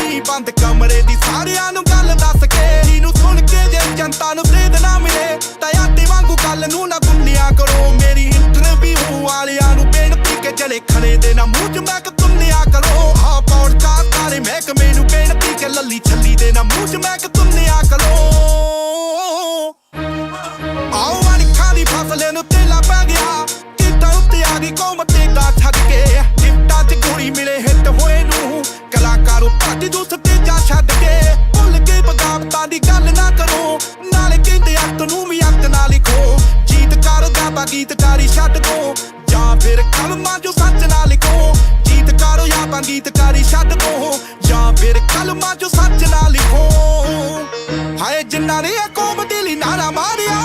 ਨੀ ਬੰਦ ਕਮਰੇ ਦੀ ਸਾਰਿਆਂ ਨੂੰ ਗੱਲ ਦੱਸ ਕੇ ਇਹਨੂੰ ਸੁਣ ਕੇ ਜੇ ਜਨਤਾ ਨੂੰ ਸੇਧ ਨਾ ਮਿਲੇ ਤਾਂ ਆਟੇ ਵਾਂਗੂ ਗੱਲ ਨੂੰ ਨਾ ਗੁੰਨਿਆ ਕਰੋ। ਮੇਰੀ ਇੰਟਰਵਿਊ ਵਾਲਿਆਂ ਨੂੰ ਬੇਨਤੀ ਕਿ ਜਲੇ ਖੜੇ ਦੇ ਨਾ ਮੂੰਹ 'ਚ ਮੈਂ ਤੁੰਨਿਆ ਕਰੋ। ਹਾਂ ਪੌਡਕਾਸਟ ਵਾਲੇ ਮਹਿਕਮੇ ਨੂੰ ਬੇਨਤੀ ਕਿ ਲੱਲੀ ਛੱਲੀ ਦੇ ਨਾ ਮੂੰਹ 'ਚ ਮੈਂ ਤੁੰਨਿਆ ਕਰੋ। ਆਓ ਅਣਖਾਂ ਦੀ ਫਸਲ ਨੂੰ ਤੇਲਾ ਪੈ ਗਿਆ, ਕਿੱਦਾਂ ਉੱਤੇ ਆ ਗਈ ਕੌਮ ਤੇਗਾ ਛੱਡ ਕੇ। ਹਿੱਟਾਂ 'ਚ ਗੋਲੀ ਮਿਲੇ ਹਿੱਟ ਹੋਏ ਨੂੰ ਕਲਾਕਾਰੋਂ ਭੱਜ ਜੂ ਸਟੇਜਾਂ ਛੱਡ ਕੇ। ਭੁੱਲ ਕੇ ਬਗਾਵਤਾਂ ਦੀ ਗੱਲ ਨਾ ਕਰੋ, ਨਾਲੇ ਕਹਿੰਦੇ ਅੱਤ ਨੂੰ ਵੀ ਅੱਤ ਨਾ ਲਿਖੋ। ਗੀਤਕਾਰ ਦਾ ਗੀਤਕਾਰੀ ਛੱਡ ਦੋ ਜਾਂ ਫਿਰ ਕਲਮਾਂ ਜੋ ਸੱਚ ਨਾ ਲਿਖੋ। ਗੀਤਕਾਰੋ ਜਾਂ ਗੀਤਕਾਰੀ ਛੱਡ ਦੋ ਜਾਂ ਫਿਰ ਕਲਮਾਂ ਜੋ ਸੱਚ ਨਾ ਲਿਖੋ। ਹਾਏ ਜਿਨ੍ਹਾਂ ਨੇ ਇਹ ਕੌਮ ਦੇ ਲਈ ਨਾਰਾ ਮਾਰਿਆ,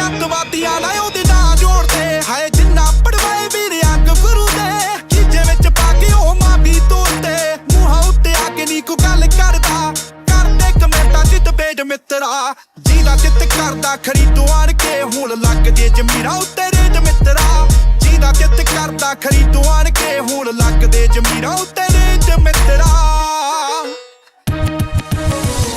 ਅੱਤਵਾਦੀਆਂ ਨਾਲ ਉਹਦੇ ਨਾਂ ਜੋੜਦੇ। ਹਾਏ ਜਿੰਨਾ ਪੜਵਾਏ ਵੀਰੇ ਅੱਗ ਗੁਰੂ ਦੇ, ਖਿੱਜੇ ਵਿੱਚ ਪਾ ਕੇ ਉਹ ਮਾਫੀ ਤੋੜਦੇ। ਮੂੰਹਾਂ ਉੱਤੇ ਆ ਕੇ ਨੀ ਕੋਈ ਗੱਲ ਕਰਦਾ, ਕਰਦੇ ਕਮੈਂਟਾਂ 'ਚ ਦਬੇਜ ਮਿੱਤਰਾ। ਜਿਹਦਾ ਚਿੱਤ ਕਰਦਾ ਖਰੀਦੋ ਆਣ ਕੇ ਹੁਣ ਲੱਗ ਜੇ ਜ਼ਮੀਰਾਂ ਉੱਤੇ ਰੇਜ ਮਿੱਤਰਾ। ਜਿਹਦਾ ਚਿੱਤ ਕਰਦਾ ਖਰੀਦੋ ਆਣ ਕੇ ਹੁਣ ਲੱਗਦੇ ਜ਼ਮੀਰਾਂ ਉੱਤੇ ਰੇਜ ਮਿੱਤਰਾ।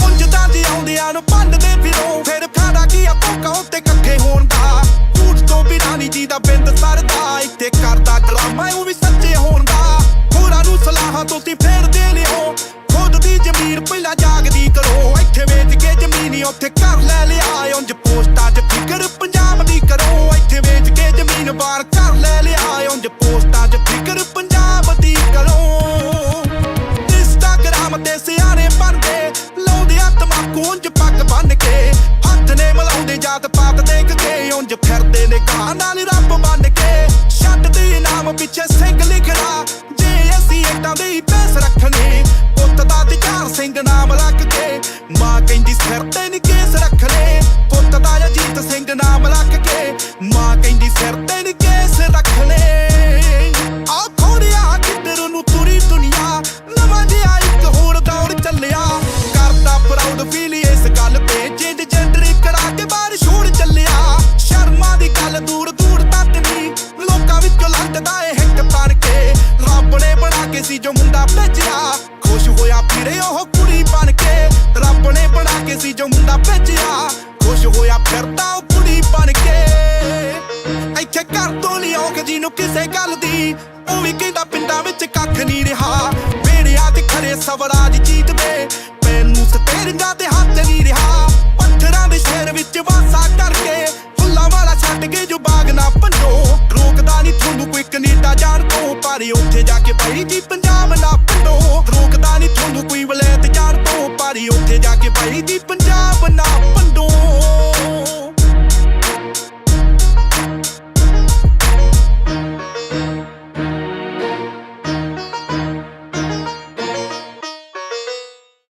ਉਂਝਦਾਂ ਜੀ ਆਉਂਦਿਆਂ ਨੂੰ ਭੰਨਦੇ ਫਿਰੋ, ਫਿਰ ਫਾਇਦਾ ਕੀ ਆ ਭੁੱਖਾਂ ਉੱਤੇ ਇਕੱਠੇ ਹੋਣ ਦਾ। ਝੂਠ ਤੋਂ ਬਿਨਾਂ ਨੀ ਜਿਹਦਾ ਬਿੰਦ ਸਰਦਾ, ਇੱਥੇ ਕਰਦਾ ਡਰਾਮਾ ਉਹ ਵੀ ਸੱਚੇ ਹੋਣ ਦਾ। ਹੋਰਾਂ ਨੂੰ ਸਲਾਹਾਂ ਤੁਸੀਂ ਫੇਰ ਦੇ ਲਿਓ, ਖੁਦ ਦੀ ਜ਼ਮੀਰ ਪਹਿਲਾਂ ਜਾਗਦੀ ਕਰੋ। ਇੱਥੇ ਵੇਚ ਕੇ ਜ਼ਮੀਨ ਉੱਥੇ ਘਰ ਲੈ ਲਿਆ, ਉਂਝ ਪੋਸਟਾਂ 'ਚ ਫਿਕਰ ਪੰਜਾਬ ਦੀ ਕਰੋ। ਇੱਥੇ ਵੇਚ ਕੇ ਜ਼ਮੀਨ ਬਾਹਰ ਘਰ ਲੈ ਲਿਆ, ਉਂਝ ਪੋਸਟਾਂ 'ਚ ਫਿਕਰ ਪੰਜਾਬ ਦੀ ਕਰੋ। ਇੰਸਟਾਗ੍ਰਾਮ ਤੇ ਸਿਆਣੇ ਬਣਦੇ, ਲਾਉਂਦੇ ਆ ਤਮਾਕੂ ਉਂਝ ਪੱਗ ਬੰਨ ਕੇ। ਹੱਥ ਨੇ ਮਿਲਾਉਂਦੇ ਜਾਤ ਪਾਤ ਦੇਖ ਕੇ, ਉਂਝ ਫਿਰਦੇ ਨੇ ਗਾਂ ਨਾਲ ਰੱਬ ਬੰਨ ਕੇ। ਛੱਡਦੇ ਇਨਾਮ ਪਿੱਛੇ ਸਿੰਘ ਲਿਖਣਾ, ਜੇ ਅਸੀਂ ਏਦਾਂ ਦੇ ਹੀ ਪੈਸ ਰੱਖਣੇ। ਪੁੱਤ ਦਾ ਤੇ ਚਾਰ ਸਿੰਘ ਨਾਮ ਰੱਖ ਕੇ, ਮਾਂ ਕਹਿੰਦੀ ਸਿਰ ਤੇ ਨੀ ਕੇਸ ਰੱਖਣੇ। ਪੁੱਤ ਦਾ ਅਜੀਤ ਸਿੰਘ ਨਾਮ ਰੱਖ ਕੇ, ਮਾਂ ਕਹਿੰਦੀ ਸਿਰ ਤੇ ਨੀ ਕੇਸ ਰੱਖਣੇ। ਆ ਖੋੜਿਆ ਕਿੱਧਰ ਨੂੰ ਤੁਰੀ ਦੁਨੀਆ, ਨਵਾਂ ਜਿਹਾ ਇੱਕ ਹੋਰ ਦੌਰ ਚੱਲਿਆ। ਕਰਦਾ ਪ੍ਰਾਊਡ ਫੀਲ ਇਸ ਗੱਲ ਤੇ, ਜਿੰਦ ਜੈਂਡਰ ਕਰਾ ਕੇ ਬਾਹਰ ਛੋੜ ਚੱਲਿਆ। ਸ਼ਰਮਾਂ ਦੀ ਗੱਲ ਦੂਰ ਦੂਰ ਤੱਕ ਨੀ, ਲੋਕਾਂ ਵਿੱਚੋਂ ਲੰਘਦਾ ਏ ਹਿੱਕ ਬਣ ਕੇ। ਰੱਬ ਨੇ ਬਣਾ ਕੇ ਸੀ ਜੋ ਮੁੰਡਾ ਭੇਜਿਆ, ਖੁਸ਼ ਹੋਇਆ ਫਿਰੇ ਉਹ ਕੁੜੀ ਬਣ ਕੇ। ਰੱਬ ਨੇ ਬਣਾ ਕੇ ਸੀ ਜੋ ਮੁੰਡਾ ਭੇਜਿਆ, ਖੁਸ਼ ਹੋਇਆ ਫਿਰਦਾ ਉਹ ਕੁੜੀ ਬਣ ਕੇ। ਇੱਥੇ ਘਰ ਤੋਂ ਲਿਆਉਗ ਜਿਹਨੂੰ ਕਿਸੇ ਗੱਲ ਦੀ, ਉਹ ਵੀ ਕਹਿੰਦਾ ਪਿੰਡਾਂ ਵਿੱਚ ਕੱਖ ਨਹੀਂ ਰਿਹਾ। ਵੇੜਿਆਂ 'ਚ ਖਰੇ ਸਵਰਾਜ ਜੀਤਦੇ, ਮੈਨੂੰ ਸਟੇਰਿੰਗਾਂ ਤੇ ਹੱਥ ਨਹੀਂ ਰਿਹਾ। ਪੱਥਰਾਂ ਦੇ ਸ਼ਹਿਰ ਵਿੱਚ ਵਾਸਾ ਕਰਕੇ, ਫੁੱਲਾਂ ਵਾਲਾ ਛੱਡ ਕੇ ਜੋ ਬਾਗ ਨਾ ਭੰਡੋ। ਰੋਕਦਾ ਨੀ ਤੁਹਾਨੂੰ ਕੋਈ ਕੈਨੇਡਾ ਜਾਣ ਤੋਂ, ਪਰ ਉੱਥੇ ਜਾ ਕੇ ਬਾਈ ਜੀ ਪੰਜਾਬ ਨਾ ਭੰਡੋ। ਰੋਕਦਾ ਨੀ ਤੁਹਾਨੂੰ ਕੋਈ ਵਲੈਤ ਜਾਣ ਤੋਂ, ਪਰ ਉੱਥੇ ਜਾ ਕੇ ਬਾਈ ਜੀ ਪੰਜਾਬ ਨਾ